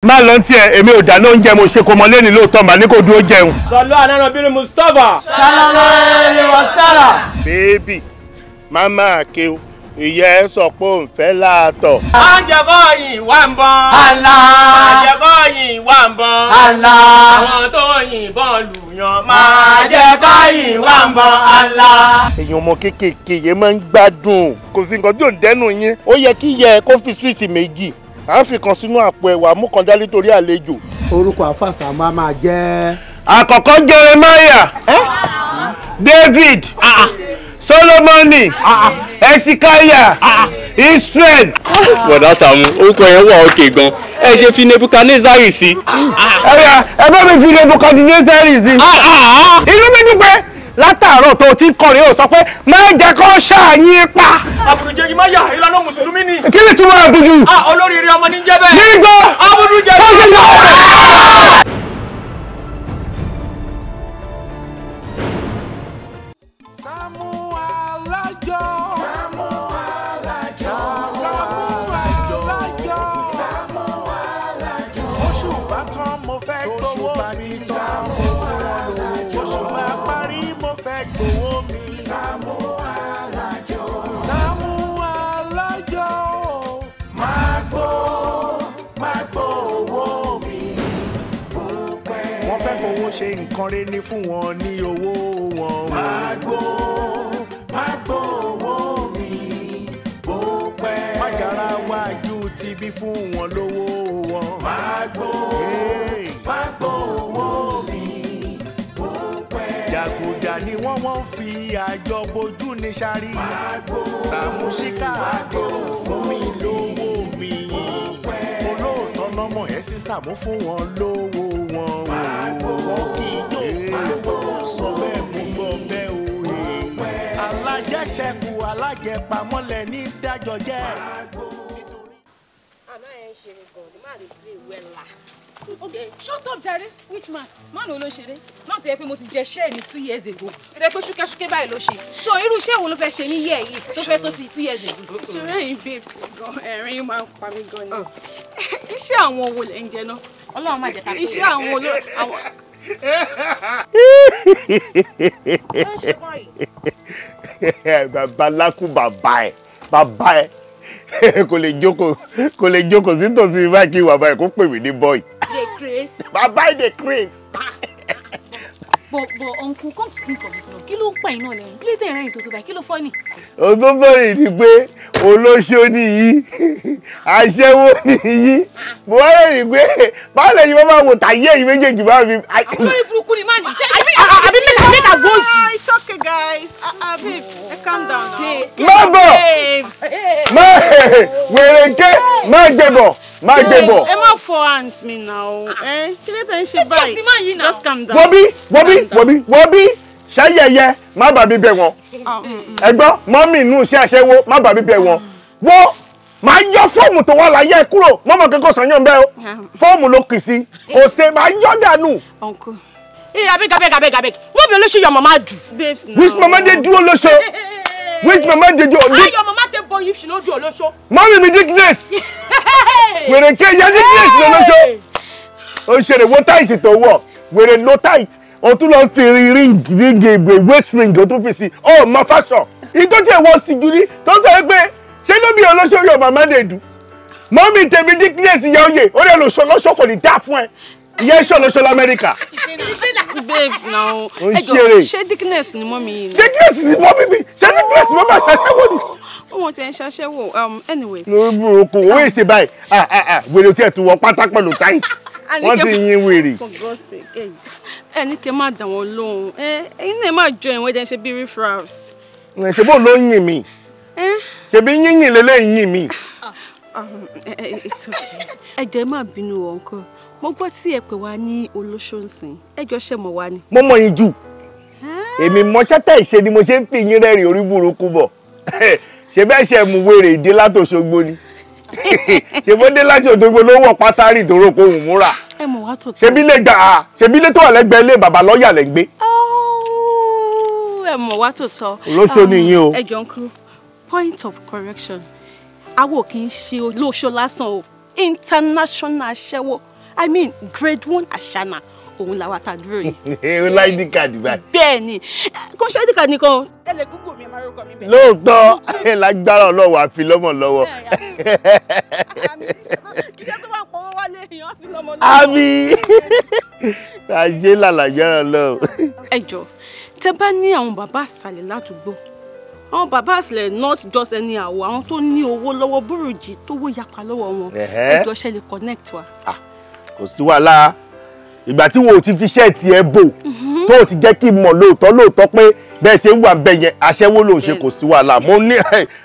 má lọ tiẹ̀ èmi ò dáná oúnjẹ mo ṣe kó mọ lẹ́ni lóòótọ́ mà ní kò dúró jẹun. Sallu ala nabiyil Mustafa. Sallallahu alaihi wasallam. bébì mama akéw ìyá ẹ sọ pé òun fẹ́ láàtọ̀. àjẹkọ́ yìí wà ń bọ́n. Allah. àjẹkọ́ yìí wà ń bọ́n. Allah. àwọn tó yìnbọn lùyàn máa jẹ́ káyìn wà ń bọ̀ Allah. èèyàn ọmọ kéékèèké yẹn máa ń gbádùn kò sí nǹkan tí ò ń dẹ́nu yín ó yẹ kí yẹ kó fi súwìtì méjì à ń fi kan sínú àpò ẹ̀wà mú kan dálé torí àlejò. orúkọ àfàṣà máa jẹ́. àkọ́kọ́ Jeremiah David Solomoni Esikaya Israel. bọ̀dá Sàámú orúkọ yẹn wà òkè gan ẹ ṣe fi Nebukadnezari sí. ẹ bá mi fi Nebukadnezari sí. inú mi dúpẹ́ látàárọ̀ tó ti ń kọrin ó sọ pé má jẹ́ kó ṣàyín pa. àbùrùjẹ́ ìmáyà ìlànà mùsùlùmí ni. kí ni túmọ̀ àbùdù. olóríire ọmọ ní jẹ́ bẹ́ẹ̀. nígbà àbùrùjẹ́ ṣe nǹkan rẹ ní fún wọn ní owó wọn. Magbo owó mi bó pẹ́. Májàra wájú ti bí fún wọn lówó wọn. Magbo owó mi bó pẹ́. Jàgùjà ni wọ́n fi àjọ bojú ní sáré. Sàámú Ṣíkà Adé fún mi lówó mi. Olóòótọ́ lọ́mọ ẹ̀ sí Sàámú fún wọn lówó wọn. Alájẹṣẹ́kù alájẹpamọ́lẹ̀ ní dájọ́ jẹ́. Okay, shut up, Jerry. Which man? Man ló ṣeré. Man tó yẹ pé mo ti jẹ share ní 2 years ago. Tó yẹ pé ṣúkẹ́ṣúkẹ́ báyìí ló ṣe. So irú iṣẹ́ wo ló fẹ́ ṣe ní year yìí tó fẹ́ tó ti 2 years ago? Ṣé ẹ̀yin babes gan ẹ̀rín máa ń pa mí gan ni. Iṣẹ́ àwọn wo lẹ ń jẹ náà? Ọlọ́run má jẹ́ ká tó. Iṣẹ́ àwọn babaláku bàbá ẹ kò lè jókòó sítòsí báyìí kí bàbá ẹ kó pè mí ní boy. Dey craze. Bàbá ẹ dey craze. But uncle, come to think of it now. Kí ló ń pa iná lẹ́yìn? Kí ló tẹ̀ ẹ̀rìn tó tó báyìí? Kí ló fọ́ ni? Ohun tó bẹ̀rẹ̀ ni pé olóṣó nìyí, aṣẹ́wó nìyí. Mo wá rẹ̀ rí pé báwo lẹ́yìn bá máa wò tàyé yìí méjèèjì bá mi. Olórí burúkú ni máa ní. Àbí make a go see. It's okay, guys. Babe, calm down now. Má bọ̀! Má wèrè ké má gbẹ̀bọ̀. Ẹ má for hands me now. Kí ló tẹ̀ ń ṣe báyìí? Just calm down. Wọ́bí ṣayẹyẹ má bà mí bẹ̀ wọ́n. Ẹ̀gbọ́n mọ́mì inú iṣẹ́ aṣẹ́wó má bà mí bẹ̀ wọ́n. Wọ́n máa yọ fọ́ọ̀mù tó wà láyé ẹ kúrò mọ́mọ́ kẹ́kọ̀ọ́ sanyọ́ ń bẹ́ o. Fọ́ọ̀mù ló kì sí. Kò ṣe máa yọ dànù. Uncle. Abeg. No be olóṣó your mama do. Babes now. Which mama dey do olóṣó? Which mama dey do? How your mama take born you if she no do olóṣó? Mommy mi dickness. Wèrè ké yẹ dickness lolóṣó. O ṣèrè wo tight tó wọ̀. Wèrè lo tight. O tún lọ fi ring waist ring o tún fi sí. Oh, ma fashion. Ìtọ́ tí ẹ wọ́n sì jù ní tó sọ pé ṣé ló bí olóṣó your mama dey do? Mommy tèmi dickness ìyá oyè. Ó lè lọ ṣọ lọ́ṣọ́ kò ní dá fún ẹ. Ìyá iṣẹ́ olóṣó l'Amẹ́ríkà. Babes now. Ṣé dickness ni mọ́mí yìí ni? Dickness ni mọ́mí mi. Ṣé dickness mọ́mí àṣàṣẹ́wò ni? Wọ́n ti ń ṣaṣẹ́wò. Anyways. Lórí burúkú, owó ìṣe báyìí. Wèrè tí ẹ̀ tún wọ pátá pẹ̀lú táyì. Wọ́n ti yin wèrè. For God's sake. Ẹni kẹ́ máa dà wọ́n lóhùn. Ẹyin náà máa jọ ìwé dẹ́ ṣe bí riffraffs. Ṣé bó ló ń yìn mí? Ṣebí yínyìn lélẹ́yìn yìn mí. It's okay. Ẹ jọ̀ọ́ ẹ má bínú uncle. Mo gbọ́ tí ẹ pè wá ní olóṣó ńsìn. Ẹ jọ̀ọ́ ṣé mo wá ni. Mo mọ̀ yín jù. Èmi mọṣẹ́ tẹ̀ ṣe ni mo ṣe ń fi yín rẹ́rìn orí burúkú bọ̀. Ṣé bẹ́ẹ̀ ṣe mú wèrè ìdí látòṣogbo ni? Ṣé bó dé láti Òṣogbo ló wọ̀ pátárì tó rò pé òun múra? Ẹ mọ̀ wá tó tó. Ṣebí lè gbà ṣebí lè tó wà lẹ́gbẹ̀ẹ́ ilé bàbá lọ́ọ̀yà lẹ́ ń gbé. Ẹ mọ̀ wá tó tọ́. Olóṣó ni yín o. Ẹ jọ̀ọ́ uncle, point of correction. Àwa kì í ṣe olóṣó lásán o. International aṣẹ́wó. I mean grade 1 Ashana òun la wa ta dúró yìí. O like the card báyìí. Bẹ́ẹ̀ ni kò ṣe ID card nìkan ẹ lè Google mi máa rúkọ mi bẹ́ẹ̀. Lóòótọ́ ẹ lágbára Ọlọ́run àfi lọ́mọ lọ́wọ́. Ìjẹ́ tó bá pọ̀ wálé èèyàn fi lọ́mọ lọ́wọ́. Àmì àṣẹ làlágbára Ọlọ́run. Ẹ jọ̀ọ́ tẹ́ bá ní àwọn bàbá àsàlẹ̀ ládùúgbò àwọn bàbá àsàlẹ̀ not just any àwọ̀ àwọn tó ní owó lọ́wọ́ burújí tó wó yapa lọ́wọ́ wọn ẹ jọ̀ọ́ ṣe lè connect wa. Kò sí wàhálà ìgbà tí wo ò ti fi ṣẹ́ẹ̀tì ẹ bò tó o ti jẹ́ kí n mọ̀ lóòótọ́ pé bẹ́ẹ̀ ṣe ń wà bẹ́ẹ̀ yẹn aṣẹ́wó ló ń ṣe kò sí wàhálà mo ní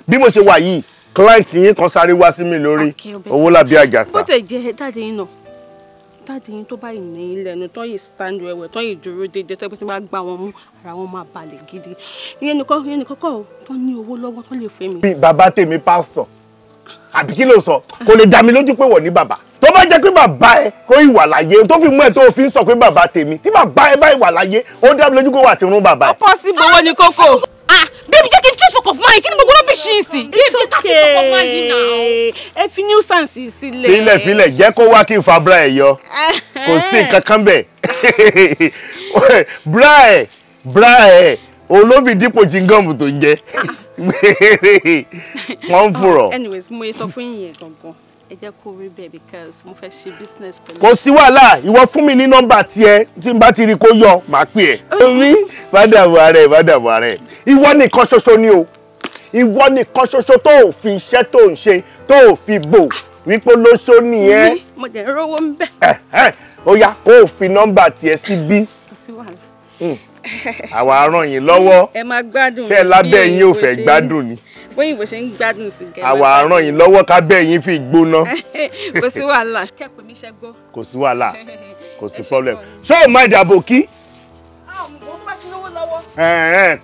bí mo ṣe wà yìí client yín kan sáré wá sí mi lórí owó lábí àjàsà. bó tẹ̀ jẹ́ dáadé yín náà dáadé yín tó bá yìí ní ilẹ̀ ẹnu tó yìí stand wẹ̀wẹ̀ tó yìí dúró déédéé tó yẹ pé tí wọ́n bá gbá wọn mú ara wọn máa balẹ̀ gidi ìyẹn nìkan kọ́ tó ní owó lọ́wọ́ tó lè fẹ́ mi. bí bàbá tèmi pásítọ̀ àbí kí ló sọ kò lè dá mi lójú pé wọ́n ní bàbá tó bá jẹ́ pé bàbá ẹ kó ìwà láyé tó fi mú ẹ tó fi ń sọ pé bàbá tèmi tí bàbá ẹ bá ìwà láyé ó dá mi lójú pé wà ti rún bàbá ẹ. ó possible owó ní kókó. Baby, jẹ́ kí n straight of mind. Kí ni gbogbo rubbish yìí sí? It's okay. Ẹ fi nuisance sílẹ̀. Filẹ̀ jẹ́ kó wá kí n fa bra ẹ̀ yọ. Kò sí nǹkan kan bẹ̀. Bra ẹ̀ olóbì dípò chingom tó ń jẹ. Wọ́n ń furọ̀. Anyways, mo sọ fún yín gangan. Ẹ jẹ́ kó rí bẹ́ẹ̀ because mo fẹ́ ṣe business pẹ̀lú. Kò sí wàhálà, ìwọ fún mi ní nọ́mbà tiẹ̀ tí n bá ti rí kó yọ, màá pè ẹ́. Omi, mádàmú ààrẹ. Ìwọ nìkan ṣoṣo ni o. Ìwọ nìkan ṣoṣo tó ò fi iṣẹ́ tó ń ṣe tó ò fi bò wípé lóṣó nìyẹn. Mo dẹ̀ rówó ń bẹ̀. Ó yá kó o fi nọ́mbà tiẹ̀ síbí. Kò sí wàhálà. Àwa á ràn yín lọ́wọ́. Ẹ máa gbádùn. Ṣé lábẹ́ yín ò fẹ́ gbádùn ni? Bóyìnbó ṣe ń gbádùn sí gẹ́gẹ́. Àwa á ràn yín lọ́wọ́ kábẹ́ yín fi gbóná. Kò sí wàhálà. Kẹ́pẹ́ mi ṣẹ́ gbọ́. Kò sí wàhálà. Kò sí problem. Ṣé o máa dàbò kí? Mo bá sí lówó lọ́wọ́.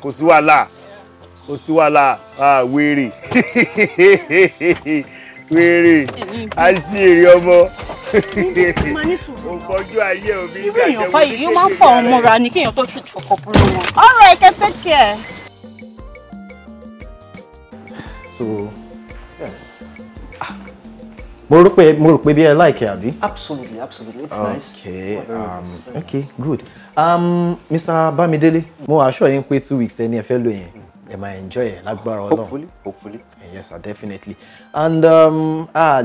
Kò sí wàhálà. Kò sí wàhálà. Wèrè. Wèrè. A ṣe èrè ọmọ. Òpọ̀jù ayé òbí irú èèyàn báyìí yóò máa ń fọ àwọn mọ́ra ni kéèyàn tó shoot for couple wọn. All right, take care. So, yes. Mo rò pé bí ẹ like àbí? Absolutely. It's nice. Okay, good. Mr. Bamidele, mo assure yín pé 2 weeks tẹ́ni ẹ fẹ́ lò yẹn. Ẹ máa enjoy ẹ̀ lágbára Ọlọ́run. Hopefully. Yes, sir, definitely. And ẹ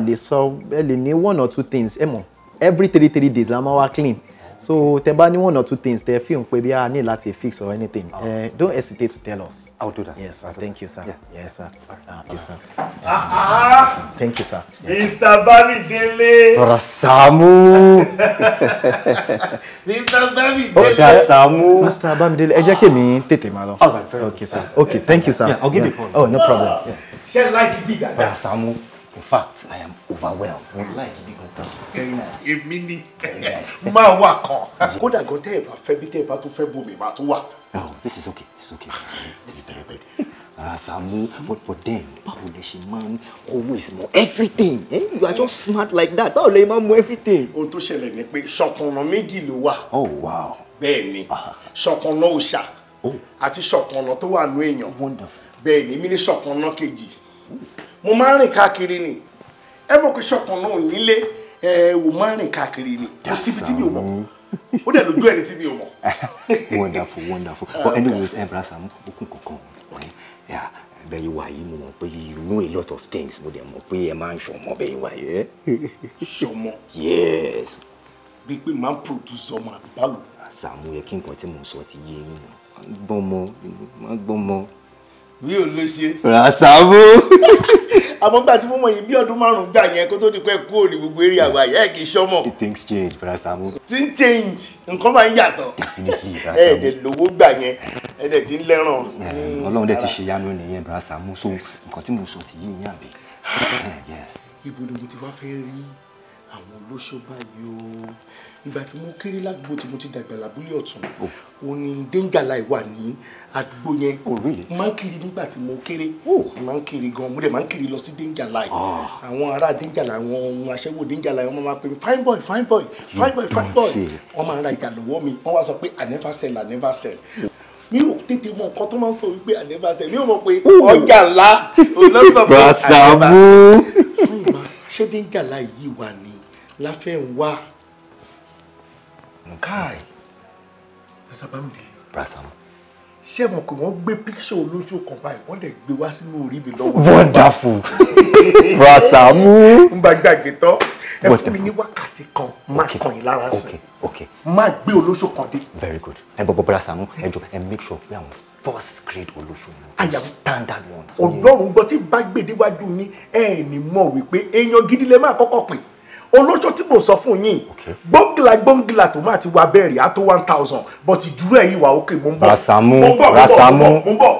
lè ní 1 or 2 things. Ẹ mọ̀, every 3 days la máa wá clean. So tẹ́ bá ní 1 or 2 things tẹ́ feel pé bí a ní láti fix or anything. Don't hesitate to tell us. I'll do that. Yes, sir. Thank you, sir. Yeah. Yes, sir. Yes, sir. Yes, sir. Thank you, sir. Mr. Bamidele. Rasamu. Mr. Bamidele. Rasamu. Mr. Bamidele, ẹ jẹ́ kí mi tètè máa lọ. All right, very okay, sir. Okay, thank you, sir. Yeah, I'll give you a call. Oh, no problem. Yeah. Ṣé like big dada? Rasamu. In fact, I am overwhelmed. Like big dada. Very nice. Èmi ni máa wà kan. Kódà gan tẹ́ ẹ bá fẹ́ bí tẹ́ ẹ bá tún fẹ́ bomi máa tún wà. Oh, this is okay. This is very good. Rasamu, but then, báwo lẹ ṣe máa ń always mọ everything? You are just smart like that. Báwo lẹ máa ń mọ everything? Ohun tó ṣẹlẹ̀ ni pé ṣọ̀kànnà méjì ló wà. Oh, wow. Bẹ́ẹ̀ ni, ṣọ̀kànnà òòṣà àti ṣọ̀kànnà tó wà nú èèyàn. Wonderful. Bẹ́ẹ̀ ni, mi ní ṣọ̀kànnà kejì. Mo máa ń rìn káàkiri ni. Ẹ mọ̀ pé ṣọ̀kànnà ò nílé, wò máa ń rìn káàkiri ni. Kò síbi tí mi ò mọ̀. Ó dẹ̀ lójú ẹni tí mi ò mọ̀. Wonderful. But anyways, Rasamu, okun kankan. Yeah, bẹ́ẹ̀ yìí wà yìí mo mọ̀ pé you know a lot of things. Mo dẹ̀ mọ̀ pé ẹ máa ń ṣọmọ bẹ́ẹ̀ yìí wà yìí. Ṣọmọ. Yes. Bí pé máa ń produce ọmọ àbí báwo. Rasamu yẹ kí nǹkan tí mo sọ ti yé yín. Gbọ́mọ. Mi ò lè ṣe. Rasamu. Àmọ́ gbà tí mo mọ̀ yìí bí ọdún 5 gbà yẹn kó tó di pé kúrò ní gbogbo eré àwa yẹ́ kì í ṣọmọ. Things change, Rasamu. Things change, nǹkan máa ń yàtọ̀. Definitely, Rasamu. Ẹ̀ẹ́dẹ̀ lówó gbà yẹn, ẹ̀ẹ́dẹ̀ ti ń lẹ́ràn. Ọlọ́run dẹ̀ ti ṣe yánu nìyẹn, Rasamu. So nǹkan tí mo sọ ti yé yín àbí. Ibo ni mo ti wá fẹ́ rí àwọn olóṣó báyìí o. Ìgbà tí mo kéré ládùúgbò tí mo ti dàgbà lábúlé ọ̀tún, ó ní Danger Line wà ní àdúgbò yẹn. Oh, really? Mo máa ń kiri nígbà tí mo kéré. Mo máa ń kiri gan, mo dẹ̀ máa ń kiri lọ sí Danger Line. Àwọn ará Danger Line, àwọn aṣẹ́wó Danger Line, wọ́n máa pè mí fine boy. Wọ́n máa ń ra ìjà lọ́wọ́ mi, wọ́n wá sọ pé I never sell. Mi ò tètè mọ nǹkan tó máa ń sọ wípé I never sell. Mi ò mọ̀ pé ọjà ńlá olóòtú pé Rasamu. ṣé Danger Line yìí wà ní Láfẹ̀nwá Kai. Mr. Bamide. Brasam. Ṣé mo kò wọ́n gbé picture olóṣù kan báyìí wọ́n dẹ̀ gbé wá sínú orí mi lọ́wọ́. Wonderful. Brasamu. N bá gbàgbé tán. Ẹ fún mi ní wákàtí kan máa kàn yín lára sí. Okay. Máa gbé olóṣù kan dé. Very good. Ẹ bọ̀ Brasamu, ẹ jọ ẹ make sure pé àwọn first grade olóṣù. I am standard ones. Ọlọ́run gbọ́ tí bá gbé déwájú yín ẹ ní mọ̀ wípé èèyàn gidi lè máa kọ́kọ́ pè. Olóṣù tí mo sọ fún yín gbọ́ngìlà tó máa ti wá bẹ́ẹ̀rì á tó 1000 but ìdúró ẹ̀yìn wà ókè mo ń bọ̀. Brasamu. Mo ń bọ̀.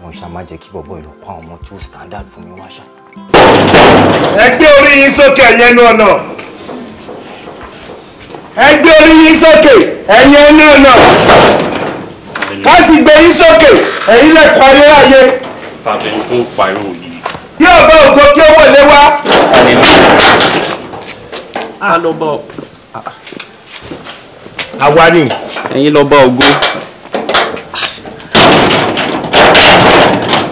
Wọ́n ṣá máa jẹ́ kí bọ̀bọ̀ ìlú pa ọmọ tó standard fún mi wá ṣá. Ẹ gbé orí yín sókè ẹ̀yin ẹnu ọ̀nà. Ẹ gbé orí yín sókè ẹ̀yin ẹnu ọ̀nà. Ká sì gbé yín sókè ẹ̀yin lẹ́kọ̀ọ́ ayérayé. Tàbí ẹni tó ń pariwo yìí. Yóò bá ògo kí ó wọlé wá. A lọ bá Àwa ni. ẹ̀yin lọ bá ògo.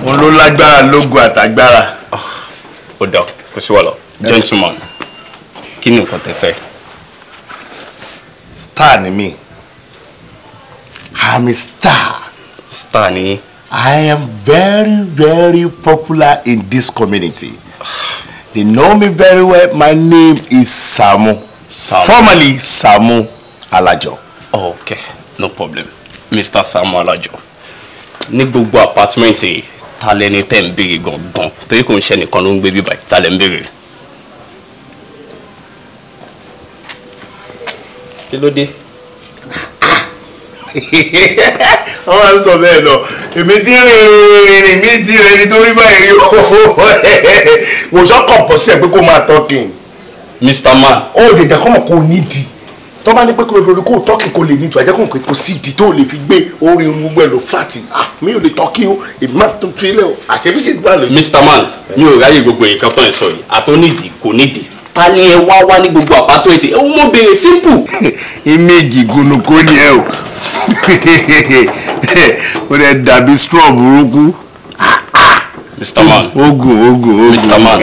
Òun ló lágbára lógo àtàgbára. Ó dà kò sí wàhálà. Gentleman, kí ni nǹkan tẹ́ fẹ́? Star ni mí. I'm a star. Star ni. I am very, very popular in this community. They know me very well. My name is Samu. Formerly Samu Alajo. Oh, okay, no problem. Mr. Samu Alajo. Ní gbogbo apartment yìí, ta lẹni tẹ́ ń béèrè gangan. Torí kò ń ṣe nìkan ló ń gbé bí báyìí, ta lẹ ń béèrè. Kí ló dé? Wọ́n máa ń sọ bẹ́ẹ̀ lọ. Èmi tí rìn mí ti rẹ̀ nítorí báyìí rí o. Wò sọ́kọ̀ pọ̀ sí ẹ̀ pé kó máa tọ́kìn. Mr. Man. Ó dèjà kọ́mọ̀ kó nídìí. Tó bá ní pé kó tọ́kì kó lè nídìí, àjẹkùn pé kó sí ìdí tó lè fi gbé orin gbogbo ẹ̀ lọ fúláàtì. Mi ò lè tọ́kì o, èmi máa tún tu ilé o. Àṣẹ bí kìí gbà lọ. Mr. Man, mi ò ráyè gbogbo nǹkan tó ń sọ yìí. Àtó nídìí kò nídìí. Ta ni ẹ wá ní gbogbo apartment yìí? Ẹ wọ́n mọ̀ béèrè simple. Image gunukó ni ẹ o. Ó dẹ̀ dàbí straw burúkú. Mr. Man. Ogun. Mr. Man.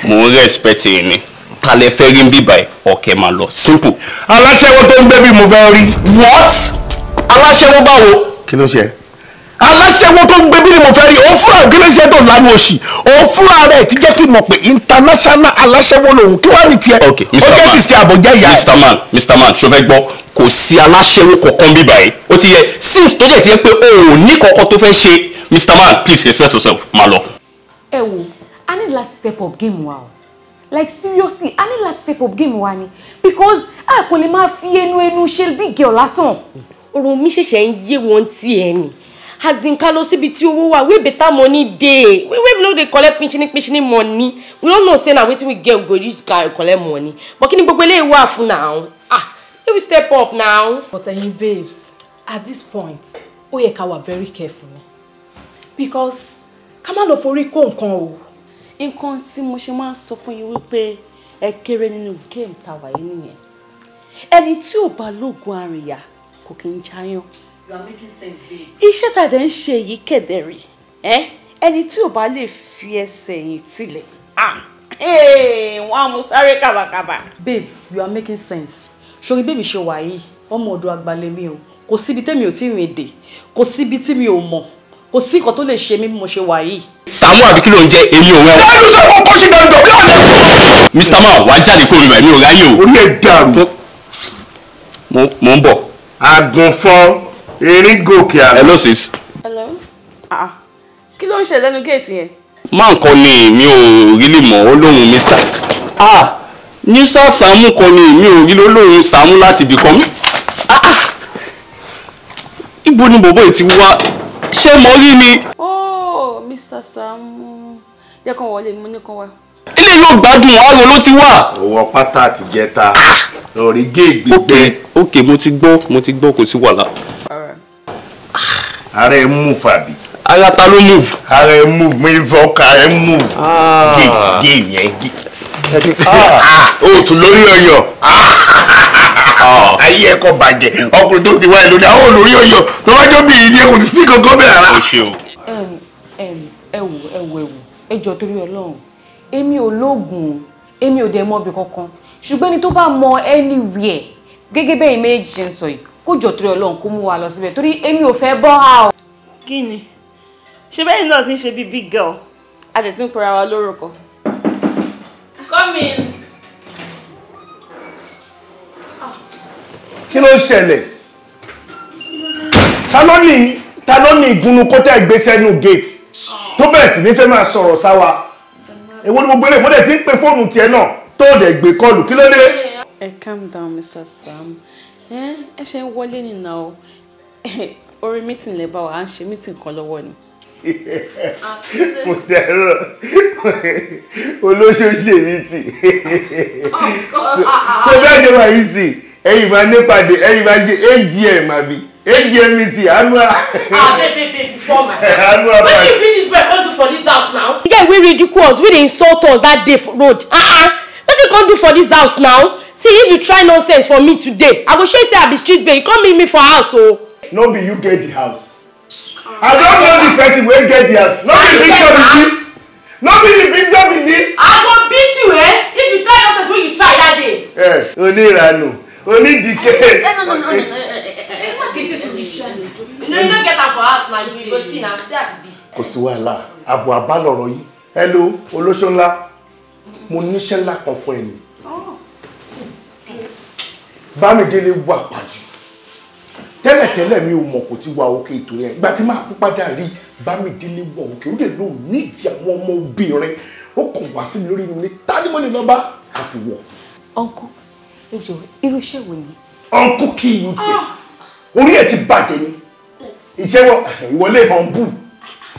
Mo ń respect yín ni. Ta lẹ fẹ́ rí ń bíbá ẹ̀ ọ̀kẹ́ máa lọ simple. Aláṣẹ́wó tó ń gbé bí mo fẹ́ rí. What? Aláṣẹ́wó báwo? Kí ló ṣe? Aláṣẹ́wó tó ń gbé bí ni mo fẹ́ rí. Ó fúnra kí ló ṣe tó lánàá òṣì. Ó fúnra rẹ̀ ti jẹ́ kí n mọ̀ pé international aláṣẹ́wó lòun. Kí wàá ní tiẹ̀? Okay, Mr. Man. Ó jẹ́ sísè àbọ̀jẹ́ ìyá ẹ̀. Mr. Man, ṣo fẹ́ gbọ́? Kò sí aláṣẹ́wó kankan bíbá ẹ̀. Ó ti yẹ since tó dẹ̀ ti yẹ pé o ò ní kankan tó fẹ́ ṣe. Mr. Man, please respect yourself. Máa lọ. Ẹ wo, a ní láti step up game wa o. Like seriously, I need to step up game wa ni because a kò lè máa fi ẹnu ṣe big girl lásán. Ọ̀rọ̀ mi ṣẹ̀ṣẹ̀ ń yé wọn tí ẹ ni. As in ká lọ síbi tí owó wà, we better money dey. We no dey collect pinchini money. We don't know say na wetin we get we go use collect money. But kí ni gbogbo eléyìí wà fún now? We step up now. But babes, at this point, ó yẹ ká wà very careful because ká má lọ forí kó nǹkan o. Nǹkan tí mo ṣe máa ń sọ fún yín wípé ẹ kéré nínú game tàwa yìí nìyẹn. Ẹni tí ò bá lóògùn àríyá kò kí ń jayán. You are making sense, babe. Iṣẹ́ tàdé ń ṣe yìí kẹ̀dẹ̀rì. Ẹni tí ò bá lè fi ẹsẹ̀ yìí tilẹ̀. Wọ́n á mú sáré kàbàkàbà. Babe, you are making sense. Ṣorí bébì ṣe wà yìí, ọmọ ọ̀dọ̀ àgbàlẹ̀ mi o. Kò síbi tẹ́mi ò tí ì rìn dé. Kò síbi tí mi ò mọ̀. Kò sí nǹkan tó lè ṣe mí bí mo ṣe wà yìí. Sàámú àbí kí ló ń jẹ́ èmi ò wẹ́n. Báyọ̀ sọ fún kọ́sí dandan bí wọ́n lè. Mr. Man, wàá jáde kúrò níbẹ̀ mi ò ráyè o. Orí ẹ̀ dàrú. Mo ń bọ̀. Àgùnfọ́n erin gòkè àná. Hello sis. Hello? Kí ló ń ṣe lẹ́nu géètì yẹn? Máa ń kọ́ ni mi ò rí lè mọ̀ ó lóhun Mr. Nísà Sàámú kọ́ ni mi ò rí lóhun Sàámú láti ibì kan. Ibo ni bòbó ti wá? Ṣé mo rí ni? Oh, Mr. Sàámú. Jẹ́ kán wọlé mo ní kán wá. Ilé yóò gbádùn àárò ló ti wà. Owó pátá àti jẹta. Lórí géègbé gbẹ. Ok, mo ti gbọ́ kò sí wàhálà. Ara ẹ̀ move àbí. Ara ta ló move? Ara ẹ̀ move, mo ìfọ̀ ọkà ẹ̀ move. Géè yẹn gé. O tún lórí ọyọ. Ayé ẹ̀kọ́ bàjẹ́. Ọkùnrin tó ti wá ẹ̀ lórí àwọn olórí ọyọ. Lọ́wọ́jọ́ bí ìdí kò sí kankan bẹ̀rẹ̀ rárá. O ṣe o. Ẹ wò ẹ jọ̀ọ́ torí Ọlọ́run. Èmi ò lóògùn, èmi ò dẹ̀ mọ̀ bí kankan. ṣùgbọ́n ẹni tó bá mọ anywhere gẹ́gẹ́ bẹ́ẹ̀ méjì ṣe ń sọ yìí kó jọ torí Ọlọ́run kó mú wa lọ síbẹ̀ torí èmi ò fẹ́ bọ́ ha o. Kí ni ṣe bẹ́ẹ̀ náà ti ń ṣe bí big girl a dẹ̀ ti ń pera wa lórúkọ. Come in. Kí ló ń ṣẹlẹ̀? Ta ló ní ìgúnnu kó tẹ́ gbé sẹ́nu gate tó bẹ̀rẹ̀ sí ní fẹ́ máa sọ̀rọ̀ sáwa? Èwo ni gbogbo eléyìí mo dẹ̀ ti ń pe fóònù tiẹ̀ náà tó dẹ̀ gbé kọlù kí ló dé? Calm down Mr. Sam. Ẹ ṣe ń wọlé nìyà o. Orí meeting lè bá wa, à ń ṣe meeting kan lọ́wọ́ ni. Mo dẹ̀rọ olóṣooṣe meeting. Tó bẹ́ẹ̀ jẹ́ wà yìí sí ẹ̀yin máa nípàdé ẹ̀yin máa jẹ́ AGM àbí AGM meeting annual. Baby, before my annual what do you think this boy come do for this house now? Yeah, we ridiculous. We dey insult us that day for road. What you come do for this house now? See, if you try nonsense for me today, I go show you say I be street babe. You come meet me for house, oh. No be you get the house. I don't know the person wey get the house. No be the picture be this. No be the picture be this. I go beat you, if you try nonsense wey you try that day. Onírànù, onídìíkẹ́. No. You don't get am for house now. You go see now. See as e be. Kò sí wàhálà, àbọ̀ àbá lọ̀rọ̀ yìí. Hello, olóṣó ńlá. Mo níṣẹ́ ńlá kan fún ẹni. Bámidélé wà pàjù. Tẹ́lẹ̀tẹ́lẹ̀ mi ò mọ̀ kò ti wà òkè ètò rẹ̀. Ìgbà tí máa kú padà rí Bámidélé wà òkè. Ó lè lò ní ìdí àwọn ọmọ obìnrin. Ó kàn wá sí mi lórí mi. Ta ni mo lè lọ bá? Àfiwọ̀. Uncle, ẹjọ́ irú iṣẹ́ wo ni? Uncle kí ìlú tiẹ̀. Orí ẹ̀ ti bàjẹ́ ni. Ìwọlé humble.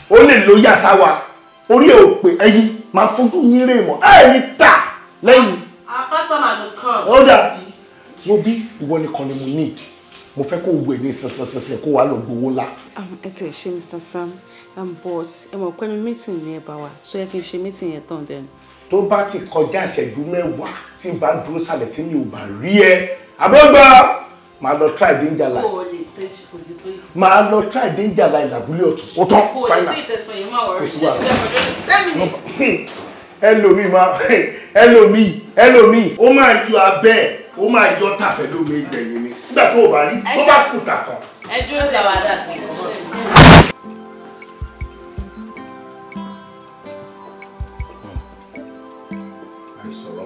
Ó lè lo yàsá wa. Orí ẹ̀ ò pé ẹyin máa fojú yín rè mọ́. Ẹ̀ ní ta lẹ́yìn. Our customer go come. Ó dà. Mo bí ìwọ nìkan ni mo need. Mo fẹ́ kó wẹ̀ ní sẹ́sẹ́sẹ́sẹ́ kó wá lọ gbowó ńlá. Ẹ tẹ̀ ṣe Mr. Sam, but ẹ mọ̀ pé mi meeting ní ẹ bá wa, so yẹ kí n ṣe meeting yẹn tán then. Tó bá ti kọjá ìṣẹ́jú mẹ́wàá tí n bá dúró sálẹ̀ tí mi ò bá rí ẹ. Àbọ̀gbà máa lọ try danger line. Máa lọ try danger line làbúlé ọ̀tún. Ó tán final. Kò sí wàhálà. Ẹlòmíì ó máa yọ abẹ́ ó máa yọ tàfẹ́ lómi ìgbẹ̀yìn ni nígbà tó o bá rí tó bá kù tà kan. Ẹ dúró sí àwọn àdá sí i. Àìsọ̀rọ̀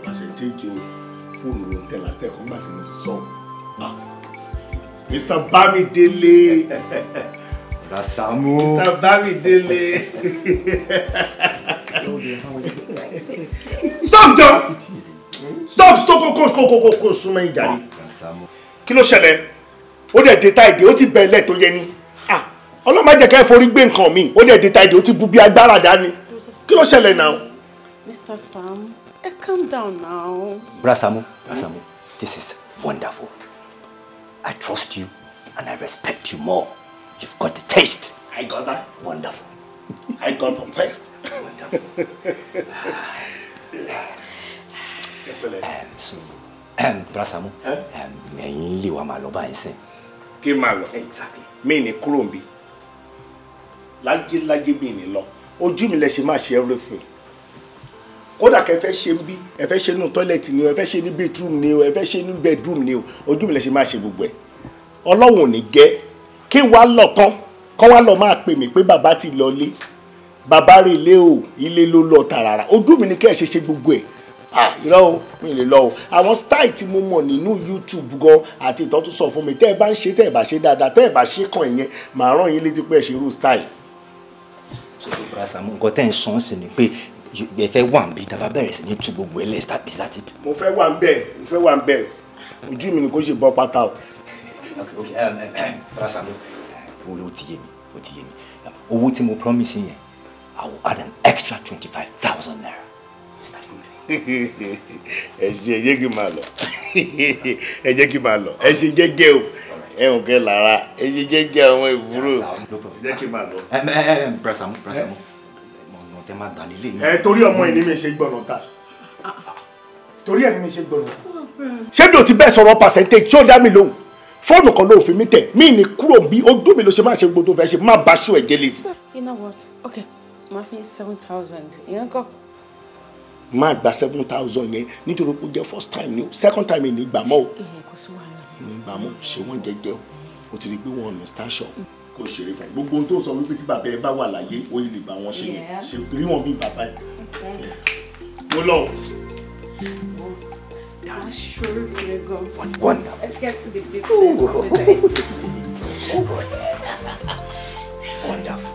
percentage o fóònù ló ń tẹ̀lá tẹ̀kọ́ nígbà tí mo ti sọ Mr. Bámidélé. Rasamu. Mr. Bámidélé. Stop though. Stop kó súnmọ́ ìjà rí. Kí ló ṣẹlẹ̀? Ó dẹ̀ dé táìdé, ó ti bẹ̀lẹ̀ tó yẹ ni. Ọlọ́mọ jẹ́ ká forí gbé nǹkan mi. Ó dẹ̀ dé táìdé, ó ti bu bí agbára dání. Kí ló ṣẹlẹ̀ now? Mr. Sam, calm down now. Rasamu, this is wonderful. I trust you and I respect you more. You've got the taste. I got that. Wonderful. I got the taste. Wonderful. Rasamu, ẹ̀yin lè wá máa lọ báyìí sìn. Kí máa lọ? Exactly. Mi ní kúrò ń bí. Lájé mi ní lọ. Ojú mi lẹ ṣe máa ṣe everything. Kódà kẹ́ fẹ́ ṣe ń bí, ẹ fẹ́ ṣe nínú toilet ni o, ẹ fẹ́ ṣe ní bedroom ni o, ẹ fẹ́ ṣe ní bedroom ni o. Ojú mi lẹ ṣe máa ṣe gbogbo ẹ̀. Ọlọ́run ò ní jẹ́ kí wá lọ tán kọ́ wá lọ máa pè mí pé bàbá ti lọ lé. Bàbá rè lé o, ilé ló lọ tààrà. Ojú mi ni kẹ́ ẹ ṣe gbogbo ẹ̀. Irọ́ o, mi lè lọ o. Àwọn style tí mo mọ̀ nínú YouTube gan àti ìtọ́ tó sọ fún mi tẹ́ ẹ bá ń ṣe tẹ́ ẹ bá ṣe dáadáa tẹ́ ẹ bá ṣe kàn ìyẹn màá rán yín létí pé ẹ ṣe irú style. Rasamu, nǹkan tẹ́ ń sọ sí ni pé ẹ fẹ́ wà ń bí tàbá bẹ̀rẹ̀ sí ní tú gbogbo ẹlẹ́ is that it? Mo fẹ́ wà ń bẹ̀, ojú mi ni kò ṣe bọ́ pátá o. Rasamu, ó ti yé mi. Owó tí mo promise yẹn, I will add an extra 25,000 naira. Ẹ jẹ́ kí n máa lọ. Ẹ jẹ́ kí n máa lọ. Ẹ ṣe jẹ́jẹ́ o. Ẹ hùn kẹ́ lára. Ẹ ṣe jẹ́jẹ́ àwọn ìbúrò. Ẹ jẹ́ kí n máa lọ. Rasamu. Ọ̀nà tẹ́ máa gbà nílé yìí. Torí ọmọ yìí ni mi ṣe gbọ̀nà ta. Torí ẹ̀ ni mi ṣe gbọ̀nà ta. Ṣé mi ò ti bẹ́ẹ̀ sọ̀rọ̀ percentage ṣé ó dá mi lóhùn? Fóònù kan ló fi mí tẹ̀. Mí ní kúrò bí ojú mi ló ṣe máa ṣe gbogbo tó fẹ́ ṣe má bá ṣù ẹ̀ jẹ́ lè. You know what? Okay, my fee is 7,000. Ìyẹn kọ́. máa gba 7,000 yẹn nítorí pé ó jẹ́ first time ni o second time ní ìgbà mọ́ o kò sí wàhálà ní ìgbà mọ́ ṣé wọ́n jẹ́jẹ́ o mo ti rí i pé wọ́n ní station kò ṣeré fún gbogbo ohun tó sọ wípé tí bàbá ẹ bá wà láyé ó lè bá wọn ṣe ni ṣe rí wọn bí bàbá ẹ mo lọ. Let's get to the business of the day. Wonderful.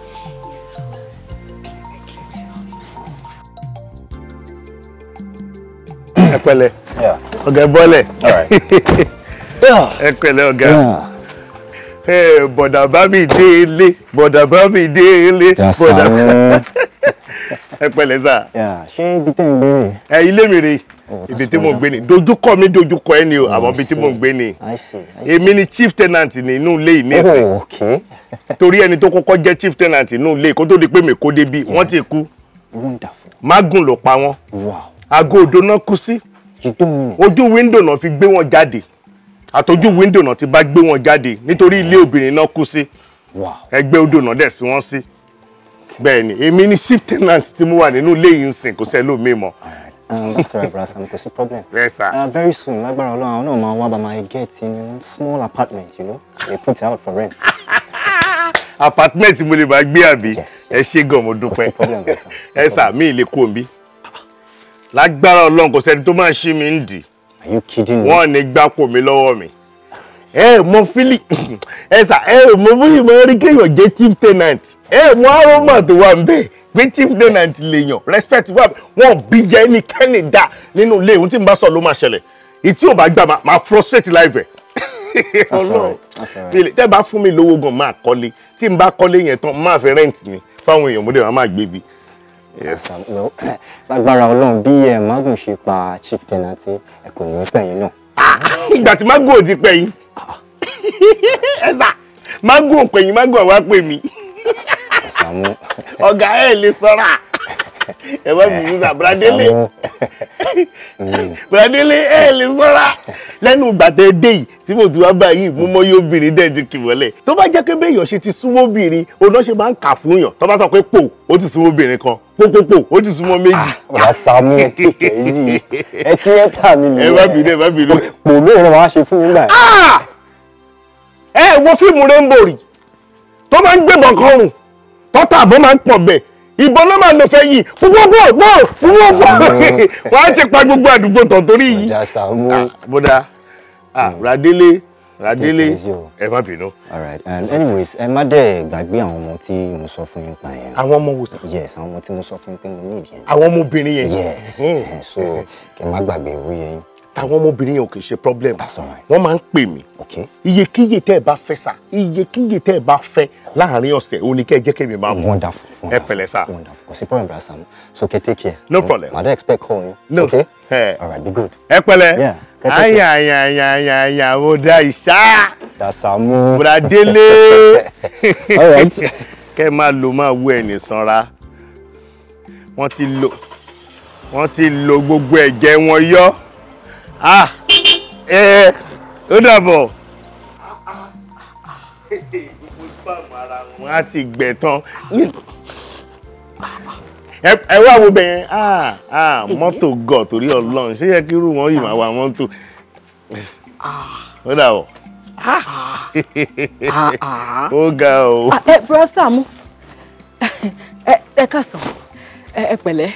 Ẹ pẹ̀lẹ́. Ọ̀gá bọ́lẹ̀. Ẹ pẹ̀lẹ́ ọ̀gá. Bọ̀dà bá mi délé, bọ̀dà bá mi délé, bọ̀dà. Ẹ pẹ̀lẹ́ sà. Ṣé ibi tẹ́ ń gbé rè? Ilé mi rè. Ibi tí mo ń gbé ni. Dojúkọ mi dojúkọ ẹ ni o, àmọ́ ibi tí mo ń gbé ni. Èmi ni chief tenant nínú ilé yìí nísìn. Torí ẹni tó kọ́kọ́ jẹ́ chief tenant nínú ilé kó tó di pé mi kó débi, wọ́n ti kú. Mágùn ló pa wọ́n. Àgọ́ odò náà kú sí. Ojú wíńdò náà fi gbé wọn jáde. Àtọ́jú wíńdò náà ti bá gbé wọn jáde nítorí ilé obìnrin náà kú sí. Ẹgbẹ́ odò náà dẹ̀ sí wọ́n sí. Bẹ́ẹ̀ ni èmi ni chief tenant tí mo wà nínú ilé yìí ń sìn kò sẹ́ lómi mọ́. That's all right, brother. Kò sí problem. Yes, sir. Very soon, lágbára Ọlọ́run, àwọn náà máa wá bá máa get in one small apartment, you know. They put it out for rent. Apartment mo lè bá gbé àbí? Ẹ ṣé gan mo dúpẹ́. Ẹ sà mí lè kó mi. Lágbára Ọlọ́run kò sẹ́ni tó máa ṣí mi ń dì. Are you kidding me? Wọ́n ní gbápò mi lọ́wọ́ mi. Mo fílì. Ẹ sà mo bóyá mo rí kéèyàn jẹ́ chief tenant. Mo aroma tó wà ń bẹ̀. Pé chief tenant lèèyàn respect wọn bí yẹ ẹnikẹ́ni dá nínú ilé ohun tí n bá sọ ló máa ṣẹlẹ̀. Ìtí ò bá gbà máa frustrate life ẹ̀. Ọlọ́run tẹ́ bá fún mi lówó gan máa kọ́lé. Tí n bá kọ́lé yẹn tán máa fi rent ni fáwọn èèyàn mo dé máa gbé bi. Lágbára Ọlọ́run bí Magun ṣe pa chief tenant ẹ kò ní pẹ́ yín náà. Ìgbà tí Magun ò ti pẹ́ yín. Ẹ sà Magun ò pè yín Magun àwa pè mí. Ọ̀gá ẹ̀ lè sọ́ra. Ẹ bá mi nígbà Bradele. Bradele ẹ̀ lè sọ́ra. Lẹ́nu ìgbà tẹ́ dé yìí tí mo ti wá báyìí mú mọ́ yóò bìnrin dẹ́ ti kì wọlé. Tó bá jẹ́ pé béèyàn ṣe ti súnmọ́ obìnrin, òun náà ṣe máa ń kà fún yàn. Tó bá sọ pé pò ó ti súnmọ́ obìnrin kan, pòpòpò ó ti súnmọ́ méjì. Ọ̀rá Sàámú ẹ ti ẹ tà mí nìyẹn. Ẹ má bínú ẹ má bínú. Pò lóòrùn wàá ṣe fún mi gbà. Ẹ wo fíìmù Rainbow rí tó máa ń gbébọn kan rùn tọ́tà àbọ̀ máa ń pọ̀ bẹ̀ ìbọn ló máa ń lọ fẹ́ yìí púpọ̀ wọ́n á ti pa gbogbo àdúgbò tán torí yìí. Bọ́dà Radele ẹ má bínú. Alright, anyways ẹ má dẹ̀ gbàgbé àwọn ọmọ tí mo sọ fún yín pa yẹn. Àwọn ọmọ wo sà? Yes, àwọn ọmọ tí mo sọ fún yín pé mo need yẹn. Àwọn ọmọbìnrin yẹn. Yes, so kẹ má gbàgbé ìwé yẹn. Àwọn ọmọbìnrin yẹn ò kì í ṣe problem. Wọ́n máa ń pè mí. Iyekíye tẹ́ ẹ bá fẹ́ sà iyekíye tẹ́ ẹ bá fẹ́ láàárín ọ̀sẹ̀ òun ni kẹ́ ẹ jẹ́ kí èmi máa mú. Wonderful. Ẹ pẹ̀lẹ́ sà. Wonderful. Kò sí problem brother Sam. So okay, take care. No problem. Màá dẹ́ expect call yín. No. Okay? Alright, be good. Ẹ pẹ̀lẹ́. Yeah. Ayayayayaya mo da ìṣá. Sàámú. Bradele. Alright. Kẹ́ máa máa wú ẹni sanra. Wọ́n ti lo gbogbo ẹ̀jẹ̀ wọn yọ. Ó dàbọ̀. Wọ́n á ti gbẹ̀ tán. Ẹ wá wo bẹ́ẹ̀ mọ́tò gọ̀ torí Ọlọ́run ṣé yẹ kí irú wọn yìí máa wá mọ́tò. Ó dàbọ̀. Ó ga o. Bro Sàámú ẹ káàsán ẹ pẹ̀lẹ́.